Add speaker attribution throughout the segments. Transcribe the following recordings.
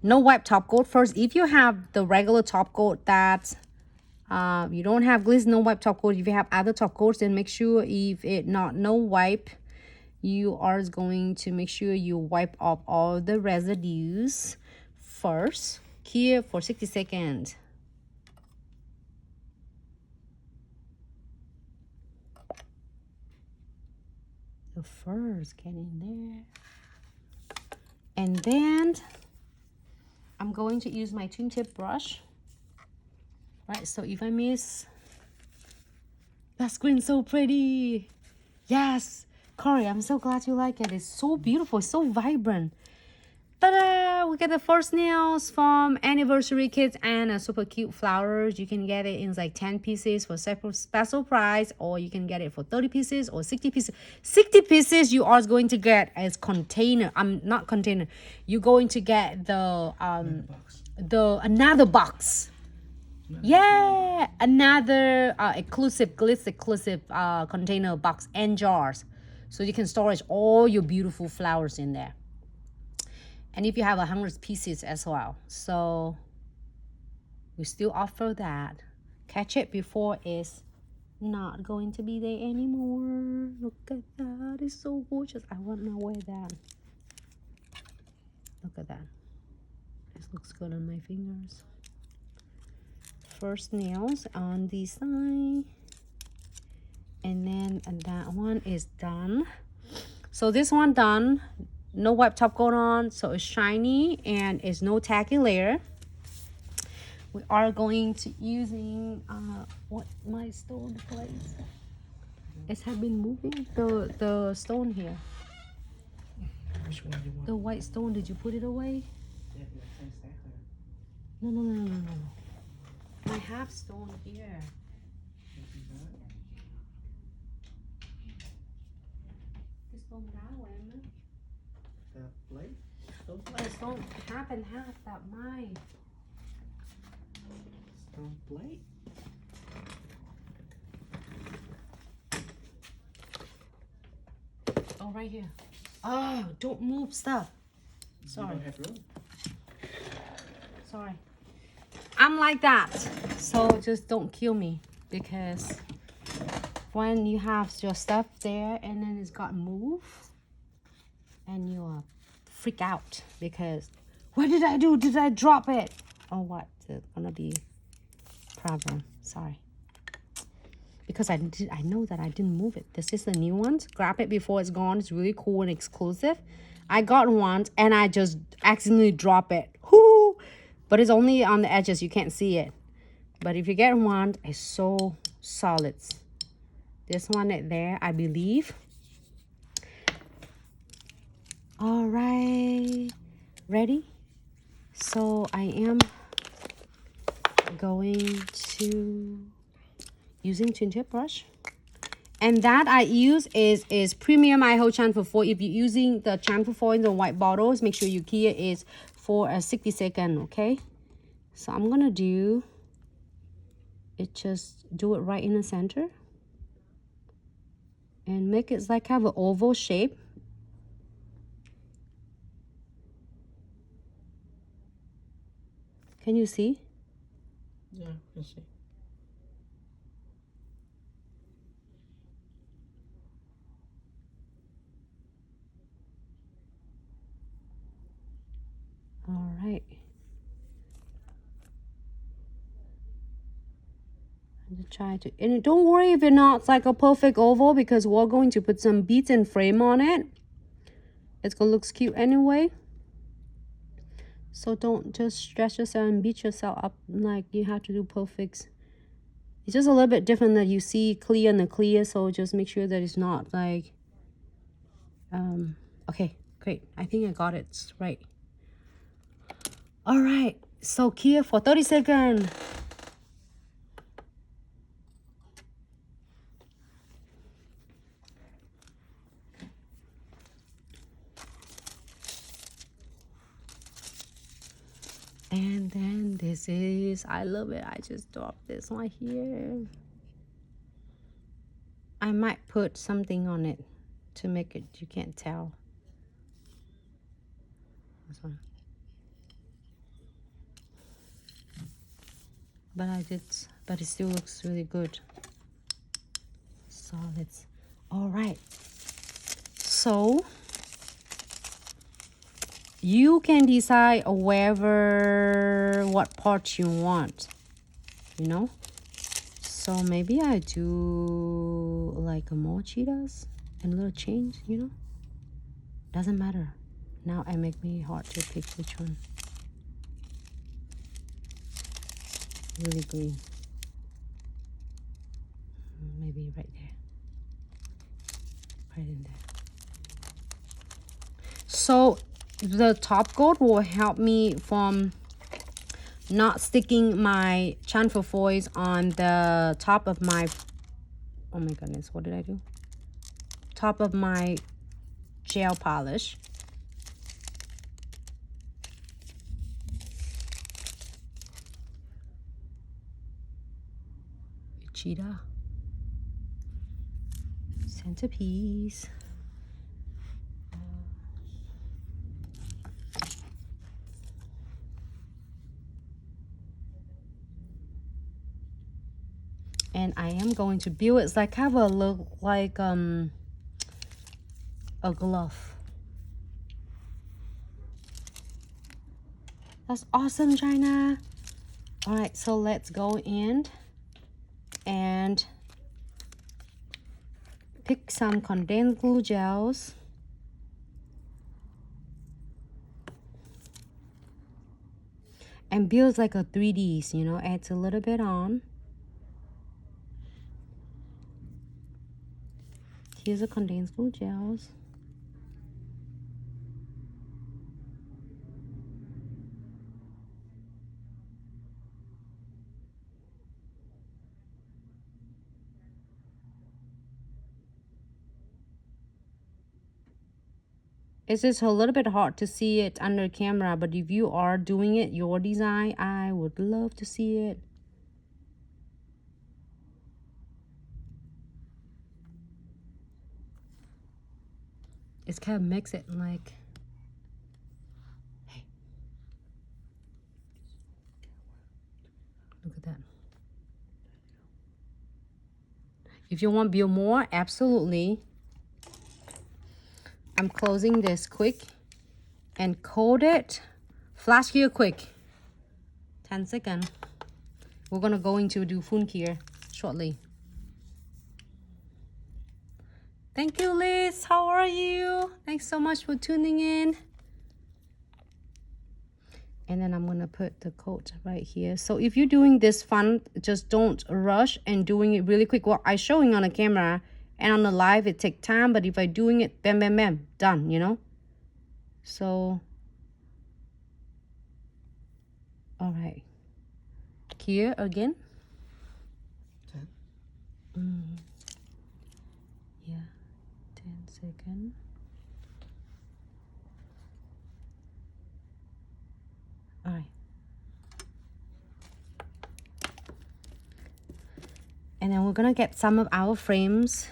Speaker 1: No wipe top coat first. If you have the regular top coat that you don't have Glitz no wipe top coat, if you have other top coats, then make sure if it not no wipe, you are going to make sure you wipe off all the residues first here for 60 seconds. The first get in there, and then I'm going to use my twin tip brush. Right, so if I miss, that screen's so pretty. Yes, Corey, I'm so glad you like it. It's so beautiful, it's so vibrant. Ta-da! We get the first nails from Anniversary Kits and super cute flowers. You can get it in like 10 pieces for special price, or you can get it for 30 pieces or 60 pieces. 60 pieces you are going to get as container. Not container. You're going to get the another box. Yeah, another exclusive Glitz exclusive container box and jars, so you can storage all your beautiful flowers in there. And if you have 100 pieces as well, so we still offer that. Catch it before it's not going to be there anymore. Look at that, it's so gorgeous. I want to wear that. Look at that, this looks good on my fingers. First nails on this side, and then that one is done. So this one done, no wipe top coat on, so it's shiny and it's no tacky layer. We are going to using what my stone place. It has been moving the stone here.
Speaker 2: Which one you want?
Speaker 1: The white stone, did you put it away? No. I have stone here. This stone now,
Speaker 2: The plate?
Speaker 1: stone half and half that mine.
Speaker 2: Stone plate?
Speaker 1: Oh, right here. Oh, don't move stuff. Sorry.
Speaker 2: You don't have room.
Speaker 1: Sorry. I'm like that. So just don't kill me, because when you have your stuff there and then it's got moved and you freak out because what did I do? Did I drop it? Or what? It's gonna be problem. Sorry. Because I know that I didn't move it. This is the new one. Grab it before it's gone. It's really cool and exclusive. I got one and I just accidentally drop it. Whoo! But it's only on the edges. You can't see it. But if you get one, it's so solid. This one right there, I believe. All right. Ready? So I am going to using twin tip brush, and that I use is premium iHo chamfer foil. If you're using the chamfer foil in the white bottles, make sure you key it is for a 60 second. Okay, so I'm gonna do it, just do it right in the center and make it like have an oval shape. Can you see?
Speaker 2: Yeah, I can see.
Speaker 1: All right. And try to, and don't worry if it's not like a perfect oval, because we're going to put some beads and frame on it. It's gonna look cute anyway. So don't just stress yourself and beat yourself up like you have to do perfect. It's just a little bit different that you see clear and the clear, so just make sure that it's not like okay, great. I think I got it right. All right, so here for 30 seconds. And then this is, I love it. I just dropped this one here. I might put something on it to make it, you can't tell. This one. but but it still looks really good. Solids. All right. So you can decide what part you want, you know. So maybe I do like more cheetahs and a little change, you know. Doesn't matter. Now it make me hard to pick which one. Really green. Maybe right there. Right in there. So the top coat will help me from not sticking my chamfer foils on the top of my, oh my goodness, what did I do? Top of my gel polish. Cheetah. Centerpiece. And I am going to build it's like have a look like a glove. That's awesome, China. All right, so let's go in and pick some condensed glue gels. And builds like a 3Ds, you know, adds a little bit on. Here's a condensed glue gels. It's just a little bit hard to see it under camera, but if you are doing it, your design, I would love to see it. It's kind of makes it like, hey, look at that. If you want to build more, absolutely. I'm closing this quick and coat it. Flash here quick. 10 seconds. We're gonna go into do phun here shortly. Thank you, Liz. How are you? Thanks so much for tuning in. And then I'm gonna put the coat right here. So if you're doing this fun, just don't rush and doing it really quick. Well, I'm showing on a camera and on the live it takes time, but if I'm doing it, bam, bam, bam, done, you know? So, all right. Here again.
Speaker 2: 10.
Speaker 1: Yeah, 10 seconds. All right. And then we're gonna get some of our frames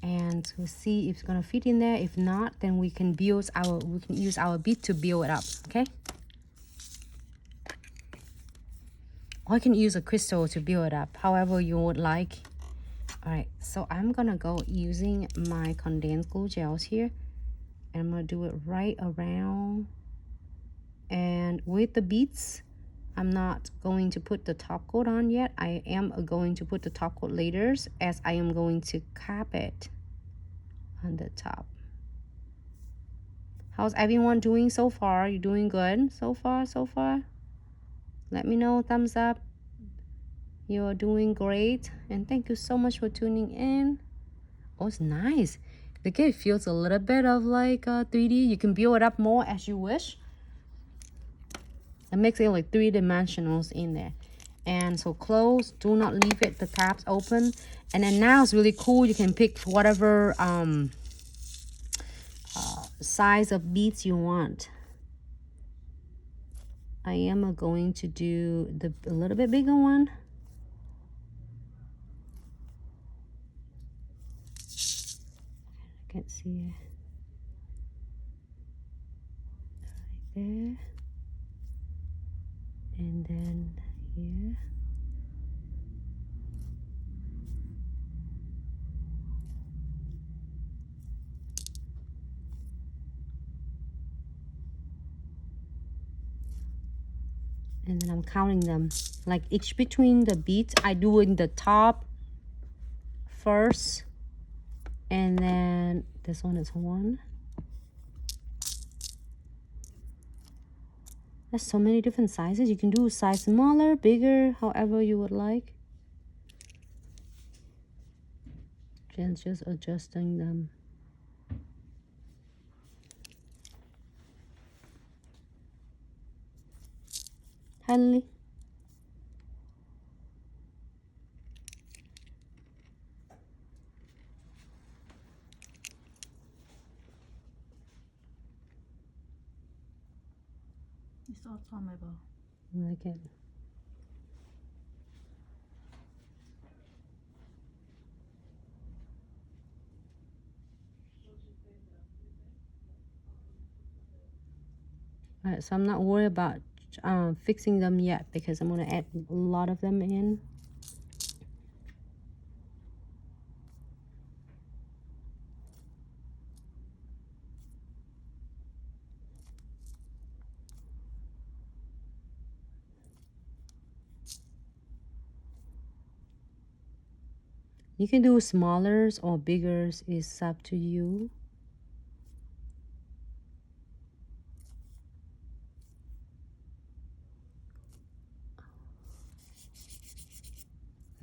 Speaker 1: and we'll see if it's gonna fit in there. If not, then we can use our bead to build it up, okay? Or I can use a crystal to build it up, however you would like. All right, so I'm gonna go using my condensed glue gels here, and I'm gonna do it right around. And with the beads, I'm not going to put the top coat on yet. I am going to put the top coat later, as I am going to cap it on the top. How's everyone doing so far? You doing good so far? Let me know, thumbs up. You're doing great, and thank you so much for tuning in. Oh, it's nice. The game feels a little bit of like 3D. You can build it up more as you wish. It makes it like 3 dimensionals in there. And so close, do not leave it the caps open. And then now it's really cool. You can pick whatever size of beads you want. I am going to do a little bit bigger one. I can't see it. Right there. And then here. And then I'm counting them. Like each between the beads, I do in the top first. And then this one is 1. There's so many different sizes. You can do size smaller, bigger, however you would like. Jen's just adjusting them. Hi, Lily.
Speaker 3: It's all formable.
Speaker 1: I like it. Alright, so I'm not worried about fixing them yet because I'm going to add a lot of them in. You can do smallers or biggers, it's up to you.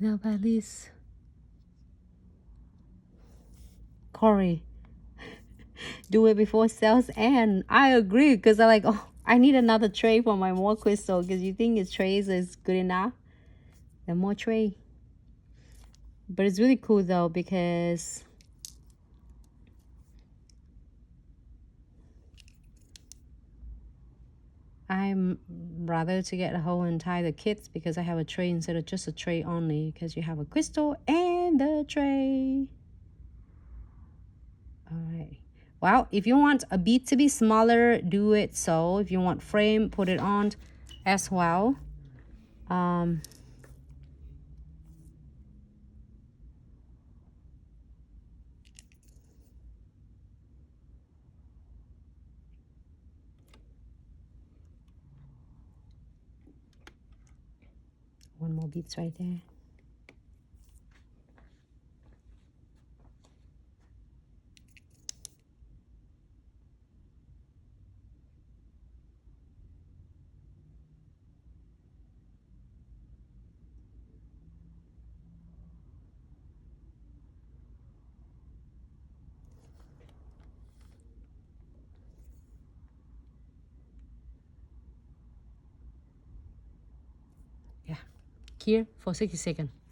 Speaker 1: Now, Alice. Corey, do it before sales end. I agree because I'm like, oh, I need another tray for my more crystal because you think his trays is good enough. The more tray. But it's really cool though because I'm rather to get a whole entire kits because I have a tray instead of just a tray only because you have a crystal and the tray. All right. Well, if you want a bead to be smaller, do it so. If you want frame, put it on as well. One more beads right there. Yeah, here for 60 seconds.